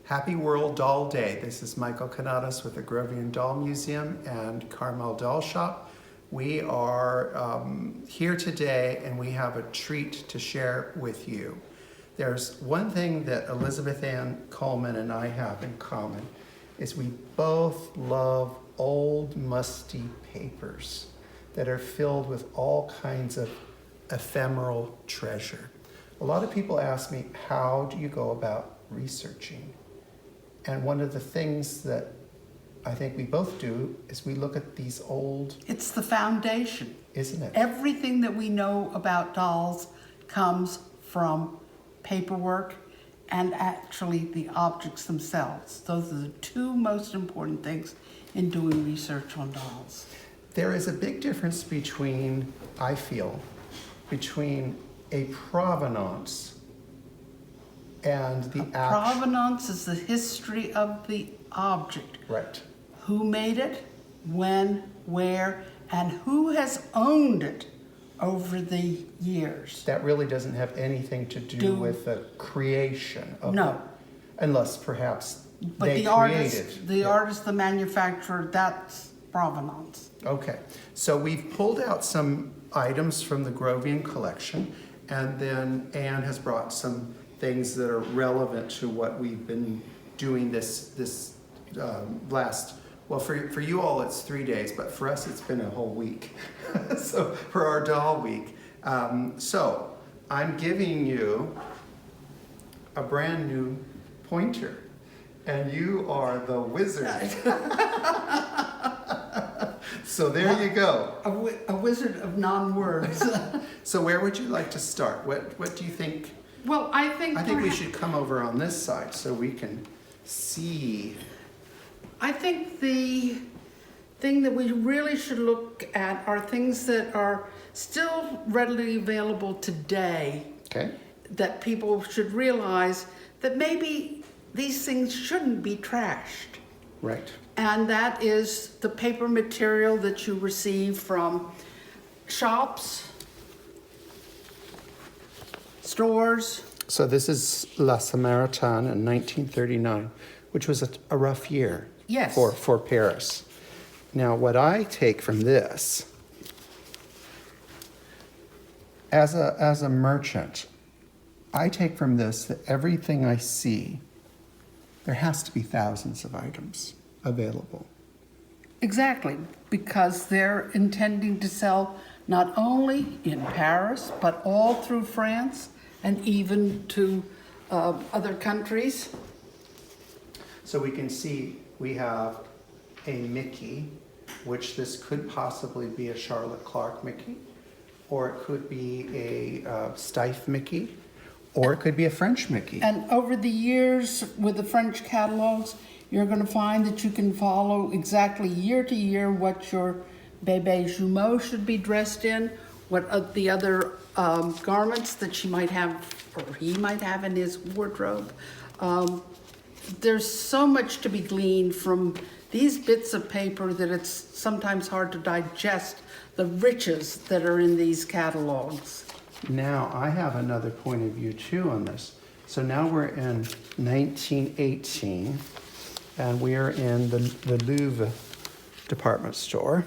Happy World Doll Day. This is Michael Canadas with the Grovian Doll Museum and Carmel Doll Shop. We are here today and we have a treat to share with you. There's one thing that Elizabeth Ann Coleman and I have in common is we both love old musty papers that are filled with all kinds of ephemeral treasure. A lot of people ask me, how do you go about researching? And one of the things that I think we both do is we look at these old... It's the foundation. Isn't it? Everything that we know about dolls comes from paperwork and actually the objects themselves. Those are the two most important things in doing research on dolls. There is a big difference between, I feel, between a provenance and the Provenance is the history of the object. Right. Who made it, when, where, and who has owned it over the years. That really doesn't have anything to do with the creation of No. it. Unless perhaps But they the created. artist, the manufacturer, that's provenance. Okay, so we've pulled out some items from the Grovian collection, and then Anne has brought some things that are relevant to what we've been doing this last, well, for you all it's 3 days, but for us it's been a whole week. So for our doll week. So I'm giving you a brand new pointer, and you are the wizard. So there you go. A wizard of non-words. So where would you like to start? What do you think? Well, I think we should come over on this side so we can see. I think the thing that we really should look at are things that are still readily available today. Okay. That people should realize that maybe these things shouldn't be trashed. Right. And that is the paper material that you receive from shops, stores. So this is La Samaritaine in 1939, which was a rough year. Yes. For Paris. Now, what I take from this, as a merchant, I take from this that everything I see, there has to be thousands of items available. Exactly, because they're intending to sell not only in Paris, but all through France and even to other countries. So we can see we have a Mickey, which this could possibly be a Charlotte Clark Mickey, or it could be a Steiff Mickey, or it could be a French Mickey. And over the years with the French catalogs, you're going to find that you can follow exactly year to year what your bébé jumeau should be dressed in, what the other garments that she might have or he might have in his wardrobe. There's so much to be gleaned from these bits of paper that it's sometimes hard to digest the riches that are in these catalogs. Now, I have another point of view too on this. So now we're in 1918, and we are in the Louvre department store.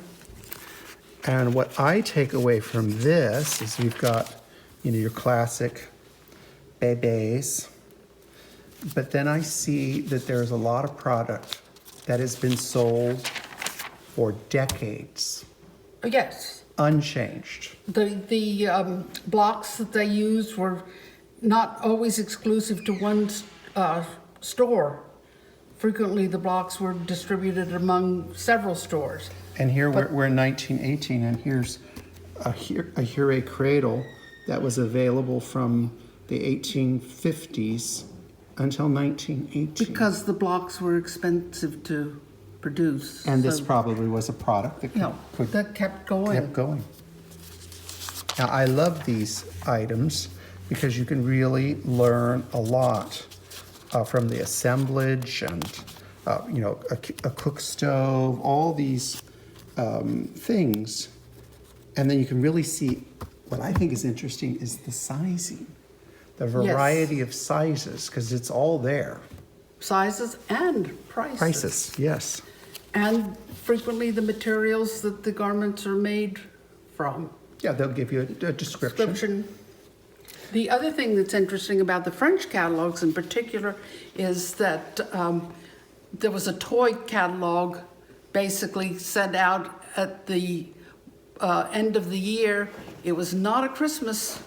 And what I take away from this is we've got, your classic bébés, but then I see that there's a lot of product that has been sold for decades. Yes. Unchanged. The blocks that they used were not always exclusive to one store. Frequently, the blocks were distributed among several stores. And here we're in 1918, and here's a Hure cradle that was available from the 1850s until 1918. Because the blocks were expensive to produce. And this probably was a product that that kept going. Kept going. Now, I love these items because you can really learn a lot from the assemblage and, a cook stove, all these things. And then you can really see, what I think is interesting is the sizing, the variety of sizes, because it's all there. sizes and prices. Prices, yes. And frequently the materials that the garments are made from. Yeah, they'll give you a description. The other thing that's interesting about the French catalogs in particular is that there was a toy catalog basically sent out at the end of the year. It was not a Christmas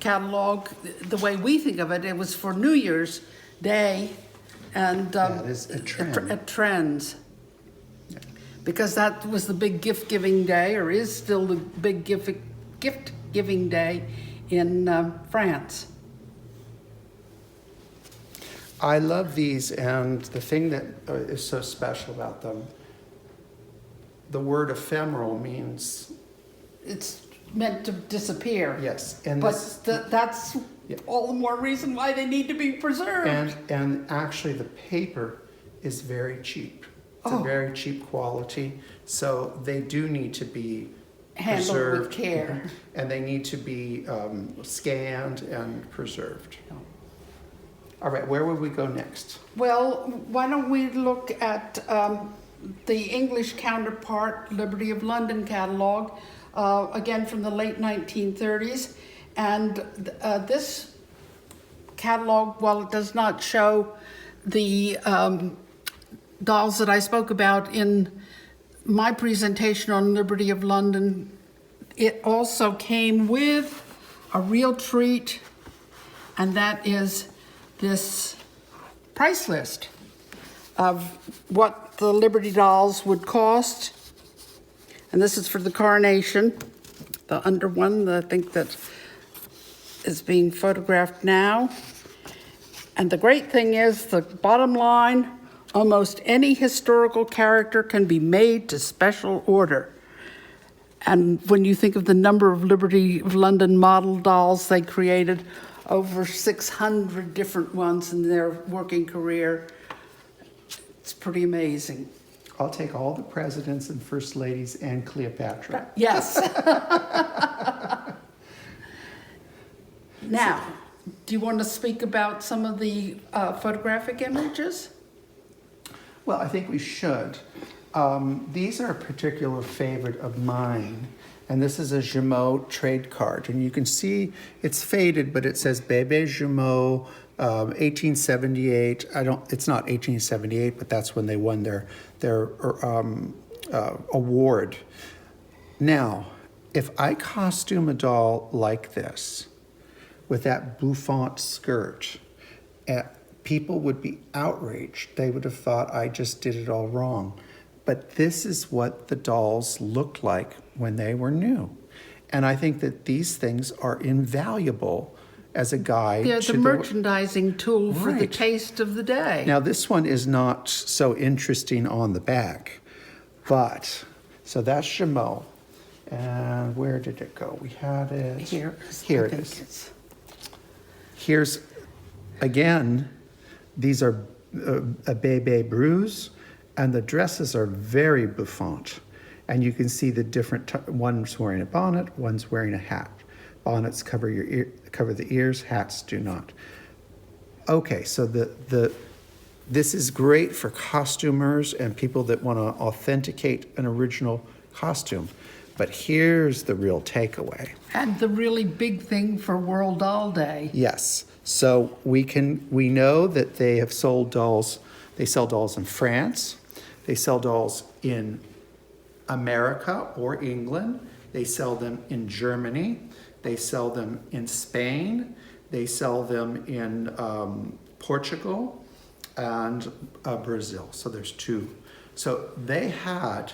catalog the way we think of it. It was for New Year's Day and That is a trend. at Trends. Because that was the big gift-giving day, or is still the big gift-giving day in France. I love these, and the thing that is so special about them, the word ephemeral means, It's meant to disappear. yes, and But this, that's Yeah. all the more reason why they need to be preserved. and actually the paper is very cheap. It's a very cheap quality, so they do need to be Handled preserved. with care. And they need to be scanned and preserved. All right, where would we go next? Well, why don't we look at the English counterpart, Liberty of London catalog, again from the late 1930s. And this catalog, while it does not show the dolls that I spoke about in my presentation on Liberty of London, it also came with a real treat, and that is this price list of what the Liberty dolls would cost. And this is for the coronation, the under one, I think that is being photographed now. And the great thing is, the bottom line, almost any historical character can be made to special order. And when you think of the number of Liberty of London model dolls they created, over 600 different ones in their working career, it's pretty amazing. I'll take all the presidents and first ladies and Cleopatra. Yes. Now, do you want to speak about some of the photographic images? Well, I think we should. These are a particular favorite of mine, and this is a Jumeau trade card. And you can see it's faded, but it says Bébé Jumeau, 1878. It's not 1878, but that's when they won their award. Now, if I costume a doll like this, with that bouffant skirt, people would be outraged. They would have thought I just did it all wrong. But this is what the dolls looked like when they were new. And I think that these things are invaluable as a guide. They're to the merchandising tool for the Right. taste of the day. Now, this one is not so interesting on the back, but, so that's Jumeau. And where did it go? We had it. Here Here it is. Here's, again, these are a Bébé Bruise, and the dresses are very bouffant. And you can see the different, one's wearing a bonnet, one's wearing a hat. Bonnets cover cover the ears, hats do not. Okay, so this is great for costumers and people that want to authenticate an original costume. But here's the real takeaway. And the really big thing for World Doll Day. Yes. So we know that they have sold dolls. They sell dolls in France. They sell dolls in America or England. They sell them in Germany. They sell them in Spain. They sell them in Portugal and Brazil. So there's two. So they had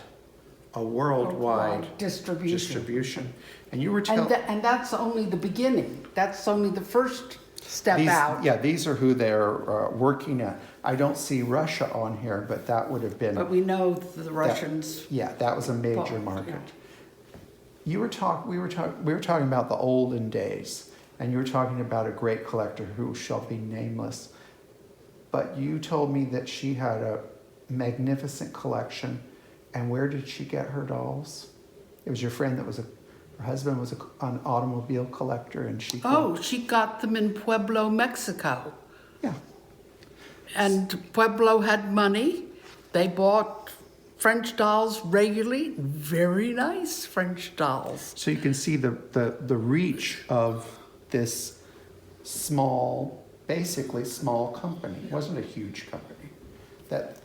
a worldwide distribution. And you were telling... And that's only the beginning. That's only the first step out. Yeah, these are who they're working at. I don't see Russia on here, but that would have been... But we know the Russians... that was a major market. Yeah. We were talking about the olden days, and you were talking about a great collector who shall be nameless. But you told me that she had a magnificent collection. And where did she get her dolls? It was your friend that was her husband was an automobile collector, and she... Oh, she got them in Pueblo, Mexico. Yeah. And Pueblo had money. They bought French dolls regularly, very nice French dolls. So you can see the reach of this small, basically small company. It wasn't a huge company.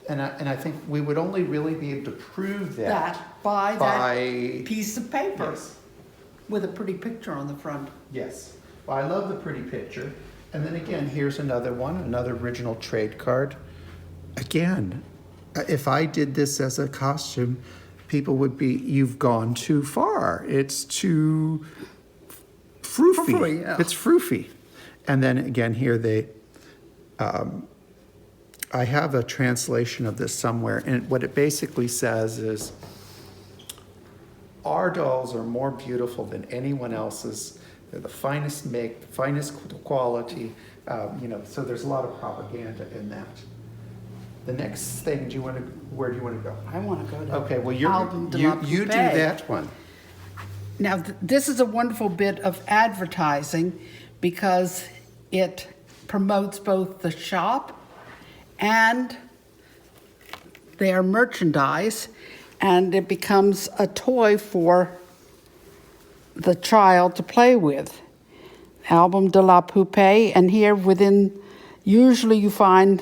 And I think we would only really be able to prove that by by that piece of paper Yes. with a pretty picture on the front. Yes. Well, I love the pretty picture. And then again, here's another one, another original trade card. Again, if I did this as a costume, people would be, you've gone too far. It's too froofy. Frou-frou, yeah. It's froofy. And then again, here I have a translation of this somewhere, and what it basically says is, our dolls are more beautiful than anyone else's. They're the finest make, the finest quality. So there's a lot of propaganda in that. The next thing, where do you want to go? I want to go to Okay, well, Album de la you do Poupée. that one. Now, this is a wonderful bit of advertising because it promotes both the shop and their merchandise, and it becomes a toy for the child to play with. Album de la Poupée, and here within, usually you find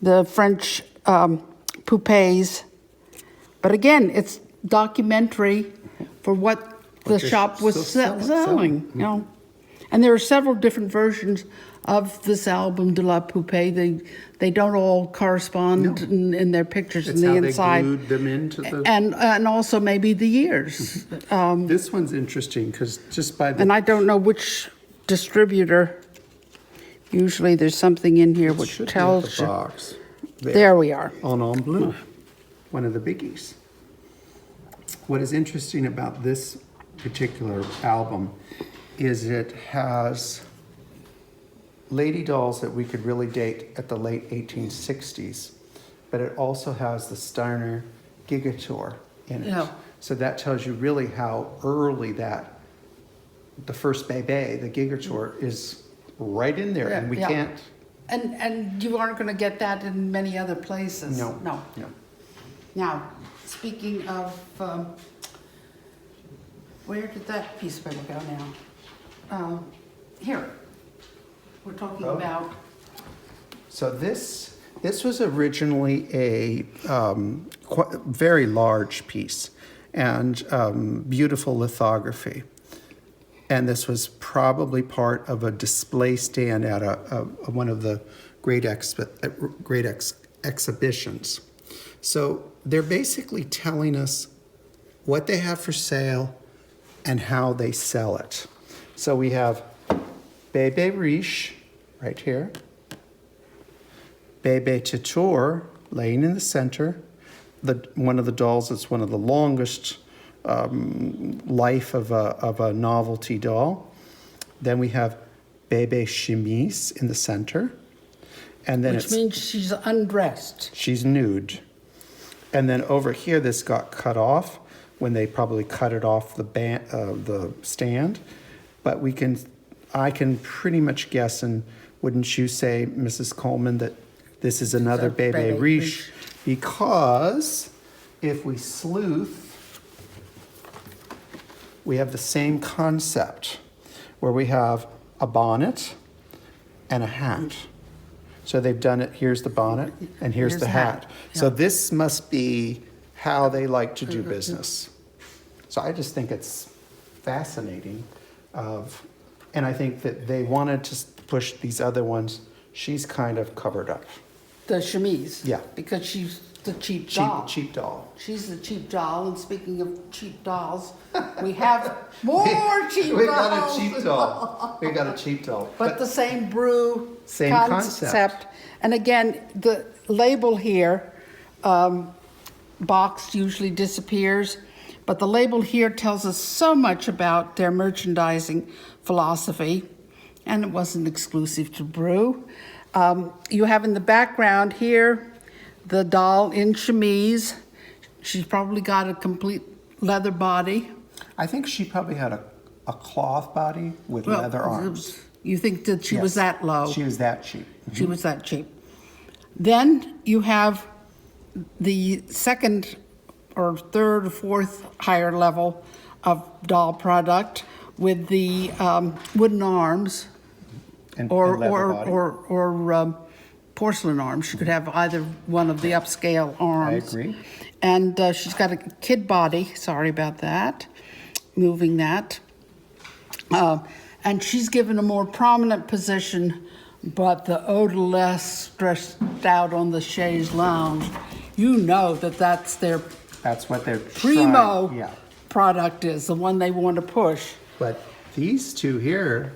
the French poupées, but again, it's documentary for what the they're shop was still selling. selling. You know, and there are several different versions of this Album de la Poupée. They don't all correspond in their pictures It's in the how inside, they glued them into the... and also maybe the years. This one's interesting because just by the... And I don't know which distributor. Usually there's something in here which should be at tells the you. box. There we are. En bleu, one of the biggies. What is interesting about this particular album is it has lady dolls that we could really date at the late 1860s, but it also has the Steiner Gigator in it. Yeah. So that tells you really how early the first Bebe, the Gigator, is right in there, and we Yeah. can't... And you aren't going to get that in many other places. No. Now, speaking of, where did that piece of paper go now? Here. We're talking about. So this was originally a very large piece and beautiful lithography. And this was probably part of a display stand at one of the great exhibitions. So they're basically telling us what they have for sale and how they sell it. So we have Bebe Riche right here, Bebe Tatour laying in the center, one of the dolls that's one of the longest life of a novelty doll. Then we have Bebe Chemise in the center. And then Which means she's undressed. She's nude. And then over here, this got cut off when they probably cut it off the stand. But I can pretty much guess, and wouldn't you say, Mrs. Coleman, that this is another Bebe Riche? Because if we sleuth, we have the same concept where we have a bonnet and a hat. So they've done it, here's the bonnet and here's the hat. So this must be how they like to do business. So I just think it's fascinating and I think that they wanted to push these other ones. She's kind of covered up. The chemise. Yeah. Because she's the cheap doll. Cheap doll. She's the cheap doll, and speaking of cheap dolls, we have more cheap dolls. We got a cheap doll. We got a cheap doll. But the same brew Same concept. And again, the label here, box usually disappears, but the label here tells us so much about their merchandising philosophy, and it wasn't exclusive to brew. You have in the background here the doll in chemise. She's probably got a complete leather body. I think she probably had a cloth body with leather arms. You think that she was Yes. that low? She was that cheap. She was that cheap. Then you have the second or third or fourth higher level of doll product with the wooden arms And or leather body. porcelain arms. She could have either one of the upscale arms. I agree. And she's got a kid body. Sorry about that. Moving that. And she's given a more prominent position, but the odorless stretched out on the chaise lounge. You know that's their That's what they're primo trying. Yeah. product is, the one they want to push. But these two here,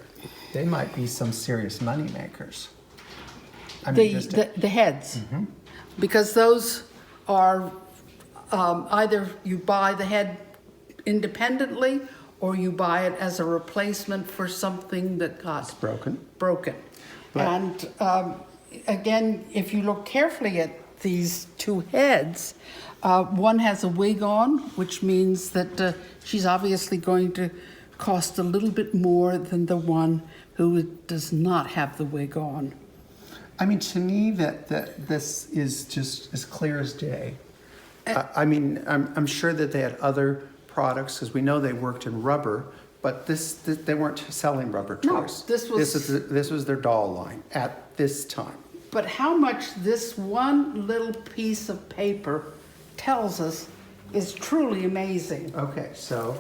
they might be some serious money makers. I mean, The heads, because those are either you buy the head independently or you buy it as a replacement for something that got broken. But- and again, if you look carefully at these two heads, one has a wig on, which means that she's obviously going to cost a little bit more than the one who does not have the wig on. I mean, to me, that this is just as clear as day. I mean, I'm sure that they had other products because we know they worked in rubber, but they weren't selling rubber toys. No, this was their doll line at this time. But how much this one little piece of paper tells us is truly amazing. Okay, so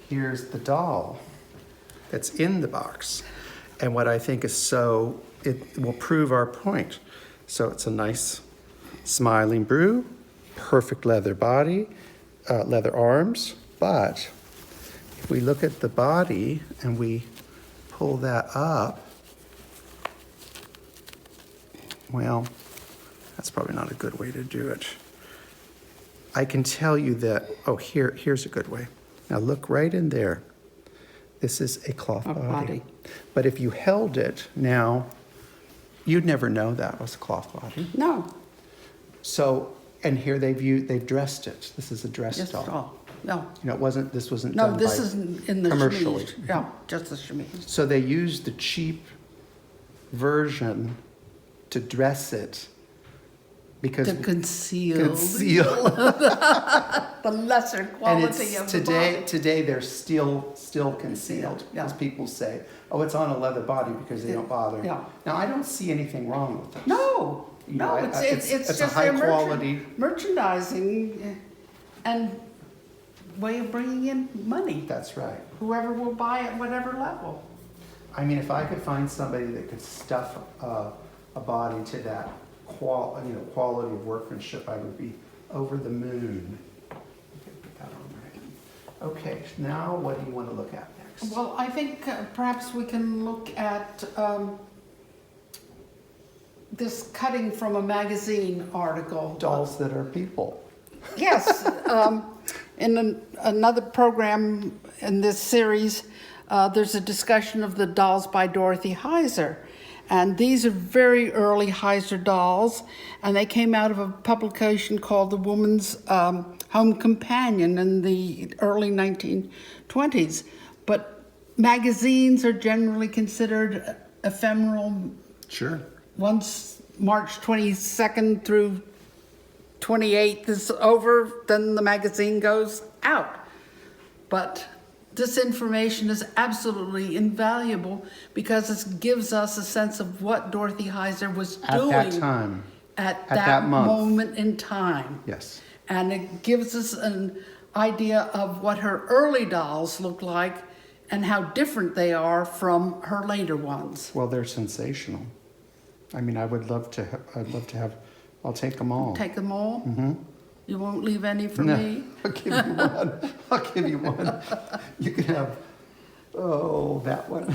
here's the doll that's in the box. And what I think is it will prove our point. So it's a nice smiling brew, perfect leather body, leather arms. But if we look at the body and we pull that up, well, that's probably not a good way to do it. I can tell you that, here's a good way. Now look right in there. This is a cloth body. But if you held it now, you'd never know that was a cloth body. No. So, and here they've dressed it. This is a dress doll. No. You know, this wasn't No, done this by isn't in the commercially. chemise. Yeah, just the chemise. So they used the cheap version to dress it because To conceal the lesser and quality it's of the body. today they're still concealed Yeah. because people say, oh, it's on a leather body because they don't bother. Yeah. Now I don't see anything wrong with this. No, You know, it's it's just a high their quality. merchandising and way of bringing in money. That's right. Whoever will buy at whatever level. I mean, if I could find somebody that could stuff a body to that quality of workmanship, I would be over the moon. Okay, put that on right. Okay, now what do you want to look at next? Well, I think perhaps we can look at this cutting from a magazine article. Dolls that are people. Yes. In another program in this series, there's a discussion of the dolls by Dorothy Heiser. And these are very early Heiser dolls, and they came out of a publication called The Woman's Home Companion in the early 1920s. But magazines are generally considered ephemeral. Sure. Once March 22nd through 28th is over, then the magazine goes out. But this information is absolutely invaluable because it gives us a sense of what Dorothy Heiser was doing At that time. at At that that month. moment in time. Yes. And it gives us an idea of what her early dolls look like and how different they are from her later ones. Well, they're sensational. I mean, I'd love to have, I'll take them all. Take them all? Mm-hmm. You won't leave any for No, me? I'll give you one. I'll give you one. You can have, that one.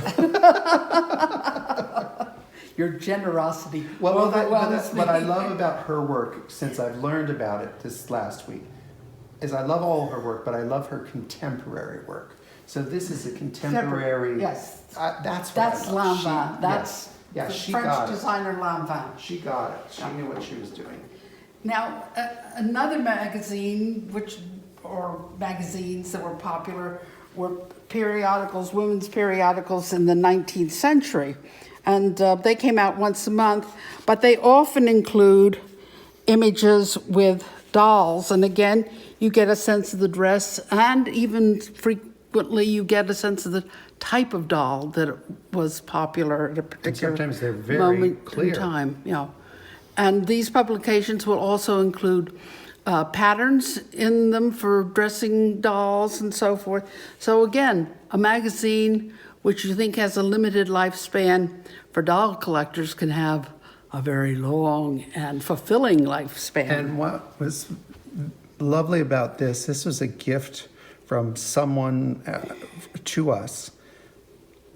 Your generosity. What overwhelms I me. love about her work, since I've learned about it this last week, is I love all her work, but I love her contemporary work. So this is a contemporary. Yes. That's what That's I love. Lanvin. That's the the she French got it. designer Lanvin. She got it. She knew what she was doing. Now, another magazine, or magazines that were popular, were periodicals, women's periodicals in the 19th century. And they came out once a month, but they often include images with dolls. And again, you get a sense of the dress, and even frequently you get a sense of the type of doll that was popular at a particular sometimes they're very moment clear. in time. Yeah. And these publications will also include patterns in them for dressing dolls and so forth. So again, a magazine which you think has a limited lifespan for doll collectors can have a very long and fulfilling lifespan. And what was lovely about this was a gift from someone to us.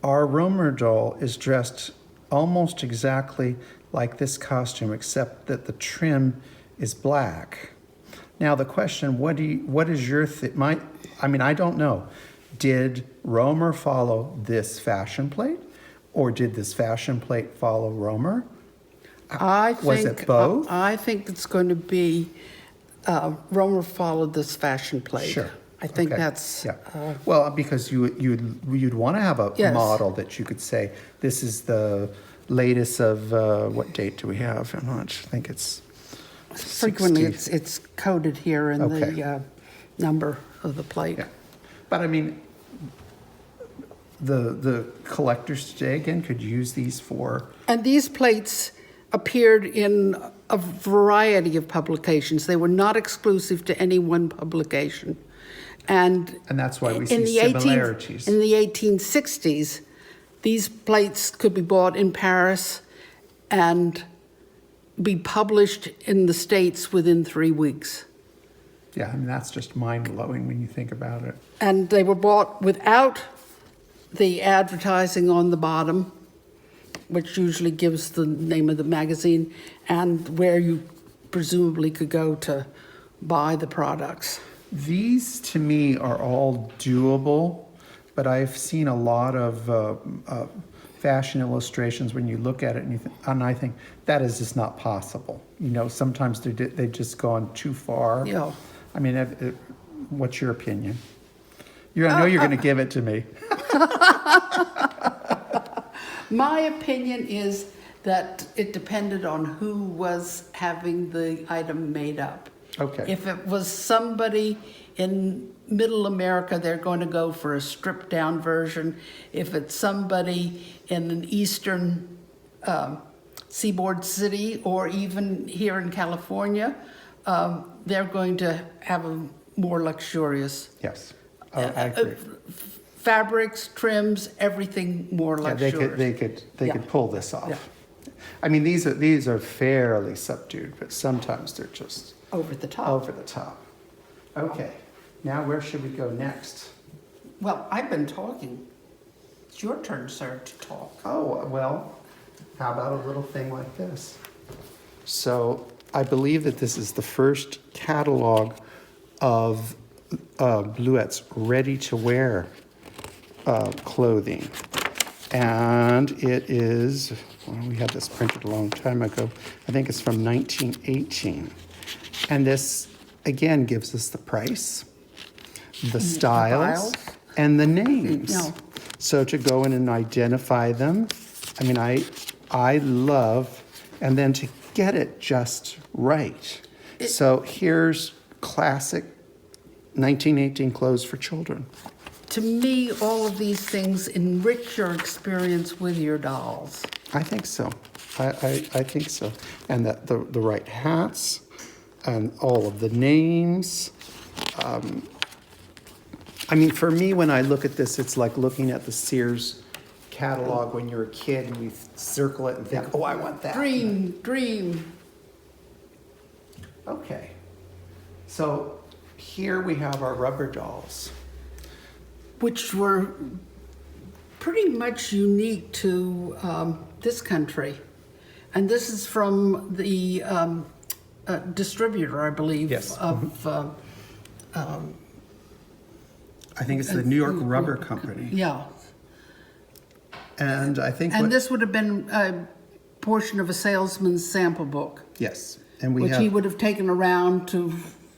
Our Romer doll is dressed almost exactly like this costume, except that the trim is black. Now the question, what is your I don't know. Did Romer follow this fashion plate, or did this fashion plate follow Romer? Was it both? I think it's going to be Romer followed this fashion plate. Sure. I think Okay. that's yeah. Well, because you'd want to have a Yes. model that you could say this is the latest of what date do we have? I think it's frequently 60. it's coded here in Okay. the number of the plate. Yeah. But I mean, the collectors today again could use these for. And these plates appeared in a variety of publications. They were not exclusive to any one publication. And that's why we in see the 18th similarities. in the 1860s, these plates could be bought in Paris and be published in the States within 3 weeks. Yeah, I mean, that's just mind-blowing when you think about it. And they were bought without the advertising on the bottom, which usually gives the name of the magazine and where you presumably could go to buy the products. These, to me, are all doable, but I've seen a lot of fashion illustrations when you look at it and I think that is just not possible. You know, sometimes they've just gone too far. Yeah. I mean, what's your opinion? I know you're going to give it to me. My opinion is that it depended on who was having the item made up. Okay. If it was somebody in Middle America, they're going to go for a stripped down version. If it's somebody in an eastern seaboard city or even here in California, they're going to have a more luxurious. Yes, I agree. Fabrics, trims, everything more Yeah, luxurious. they could pull this off. Yeah. I mean, these are fairly subdued, but sometimes they're just Over the top. over the top. Okay, now where should we go next? Well, I've been talking. It's your turn, sir, to talk. Oh, well, how about a little thing like this? So I believe that this is the first catalog of Bluette's ready-to-wear clothing. And it is, well, we had this printed a long time ago. I think it's from 1918. And this, again, gives us the price, the styles, and the names. No. So to go in and identify them, I mean, I love, and then to get it just right. So here's classic 1918 clothes for children. To me, all of these things enrich your experience with your dolls. I think so. I think so. And that the right hats and all of the names. I mean, for me, when I look at this, it's like looking at the Sears catalog when you're a kid and you circle it and think, oh, I want that. Dream. Okay. So here we have our rubber dolls. Which were pretty much unique to this country. And this is from the distributor, I believe, Yes. of I think it's the New York Rubber Company. yeah. And I think And this would have been a portion of a salesman's sample book, yes. And we which have, he would have taken around to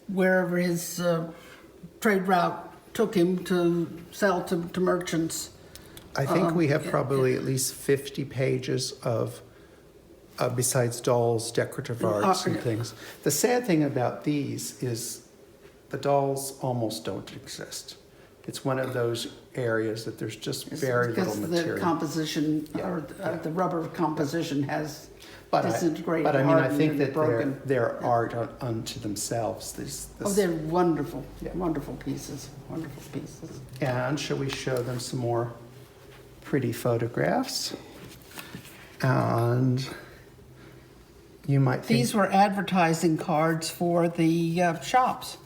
wherever his trade route took him to sell to merchants. I think we have probably at least 50 pages of, besides dolls, decorative arts and things. The sad thing about these is the dolls almost don't exist. It's one of those areas that there's just very little Because material. the composition, or the rubber composition has disintegrated, But I mean, I hardened, think and that broken. they're art unto themselves. Oh, they're wonderful, Yeah. wonderful pieces, wonderful pieces. And shall we show them some more pretty photographs? And you might think... These were advertising cards for the shops.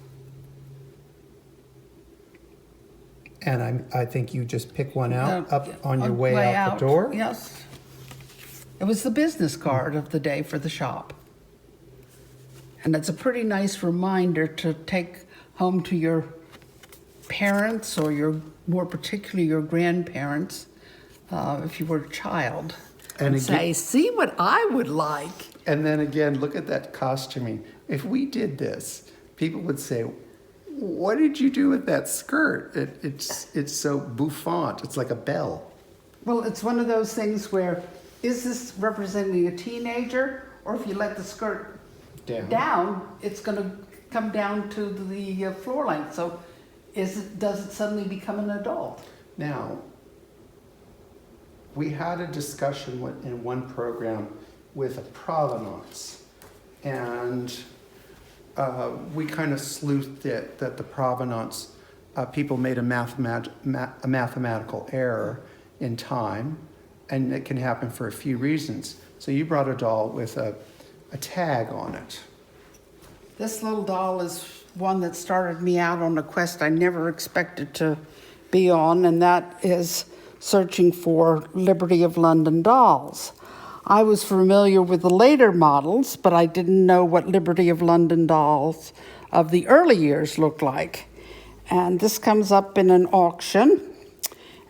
And I think you just pick one out up on your On way out the door? Yes. It was the business card of the day for the shop. And it's a pretty nice reminder to take home to your parents, or more particularly your grandparents, if you were a child, And and say, see what I would like. And then again, look at that costuming. If we did this, people would say, what did you do with that skirt? It's so bouffant. It's like a bell. Well, it's one of those things where, is this representing a teenager? Or if you let the skirt down, it's going to come down to the floor length. So does it suddenly become an adult? Now, we had a discussion in one program with a provenance, and we kind of sleuthed it that the provenance, people made a mathematical error in time, and it can happen for a few reasons. So you brought a doll with a tag on it. This little doll is one that started me out on a quest I never expected to be on, and that is searching for Liberty of London dolls. I was familiar with the later models, but I didn't know what Liberty of London dolls of the early years looked like. And this comes up in an auction,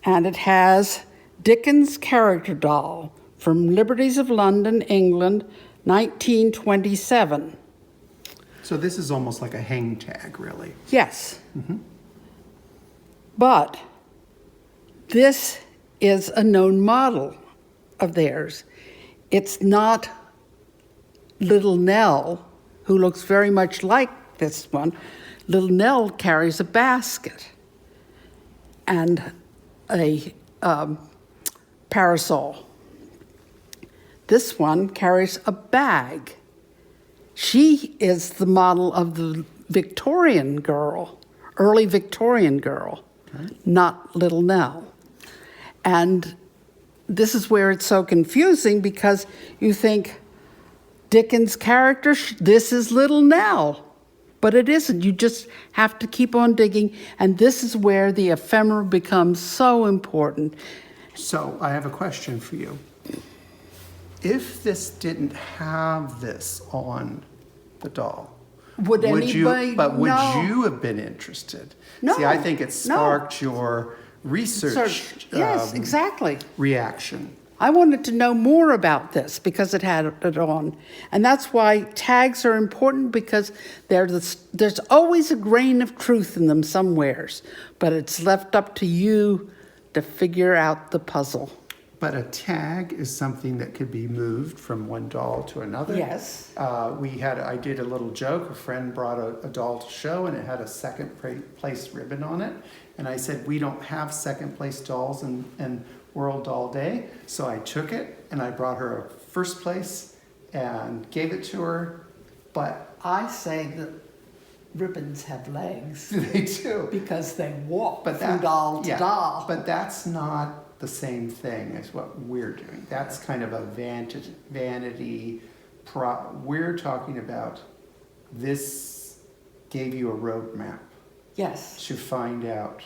and it has Dickens character doll from Liberties of London, England, 1927. So this is almost like a hang tag, really. Yes. But this is a known model of theirs. It's not Little Nell, who looks very much like this one. Little Nell carries a basket and a parasol. This one carries a bag. She is the model of the Victorian girl, early Victorian girl, not Little Nell. And this is where it's so confusing, because you think Dickens' character, this is Little Nell, but it isn't. You just have to keep on digging, and this is where the ephemera becomes so important. So I have a question for you. If this didn't have this on the doll, Would anybody you have been interested? No. See, I think it sparked your research Yes, exactly. reaction. I wanted to know more about this because it had it on. And that's why tags are important, because there's always a grain of truth in them somewheres, but it's left up to you to figure out the puzzle. But a tag is something that could be moved from one doll to another. Yes. I did a little joke. A friend brought a doll to show, and it had a second place ribbon on it. And I said, we don't have second place dolls in World Doll Day. So I took it and I brought her a first place and gave it to her. But I say that ribbons have legs they do. because they walk But from doll to doll. But that's not the same thing as what we're doing. That's kind of a vanity. We're talking about this gave you a roadmap. Yes. To find out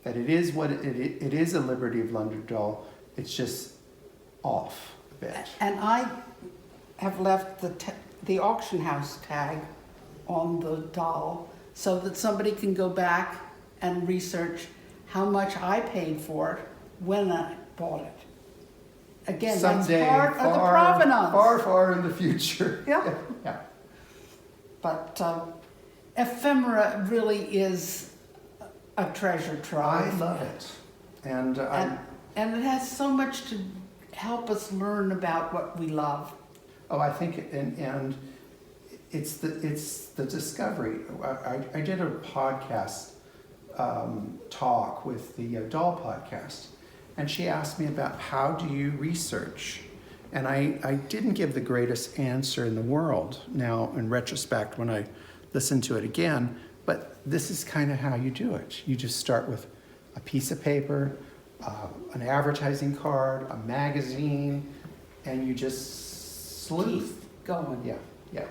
that it is what it is, a Liberty of London doll. It's just off a bit. And I have left the auction house tag on the doll so that somebody can go back and research how much I paid for it when I bought it. Again, Someday, that's part of the provenance. Far in the future. Yeah. Yeah. But ephemera really is a treasure I trove. love it. And And it has so much to help us learn about what we love. oh, I think, and it's the discovery. I did a podcast talk with the Doll podcast, and she asked me about how do you research, and I didn't give the greatest answer in the world now in retrospect when I listened to it again, but this is kind of how you do it. You just start with a piece of paper, an advertising card, a magazine, and you just sleuth. Keep going. Yeah, yeah.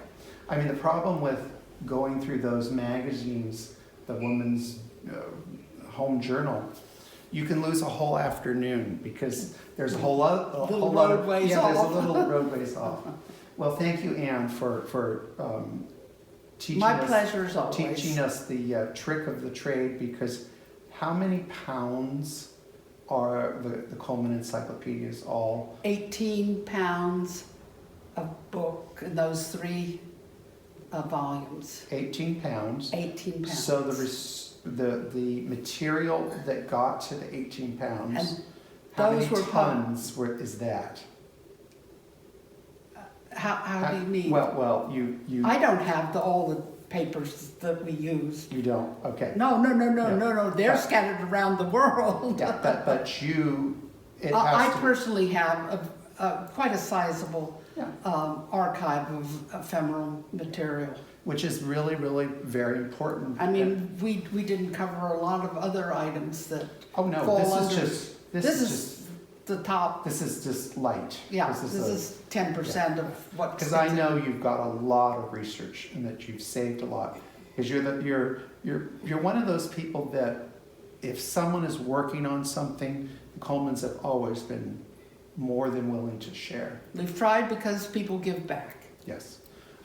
I mean, the problem with going through those magazines, the Woman's Home Journal, you can lose a whole afternoon because there's a whole lot of Little roadways yeah, there's a off. little roadways off. Well, thank you, Anne, for teaching My us, pleasure as always. teaching us the trick of the trade, because how many pounds are the Coleman encyclopedias all? 18 pounds of book in those 3 volumes. 18 pounds. 18 pounds. So the material that got to the 18 pounds, And how those many were tons is that? How do you mean? Well, you I don't have all the papers that we use. you don't. Okay. No. Yeah. They're But- scattered around the world. Yeah, but you. It I has to. personally have quite a sizable Yeah. archive of ephemeral material. Which is really, really very important. I mean, we didn't cover a lot of other items that Oh no, fall this is under. just This is the top. this is just light. Yeah, This this is 10% of what. Because I know you've got a lot of research and that you've saved a lot. Because you're one of those people that if someone is working on something, the Colemans have always been more than willing to share. We've tried because people give back. Yes.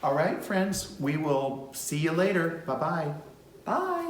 All right, friends, we will see you later. Bye-bye. Bye.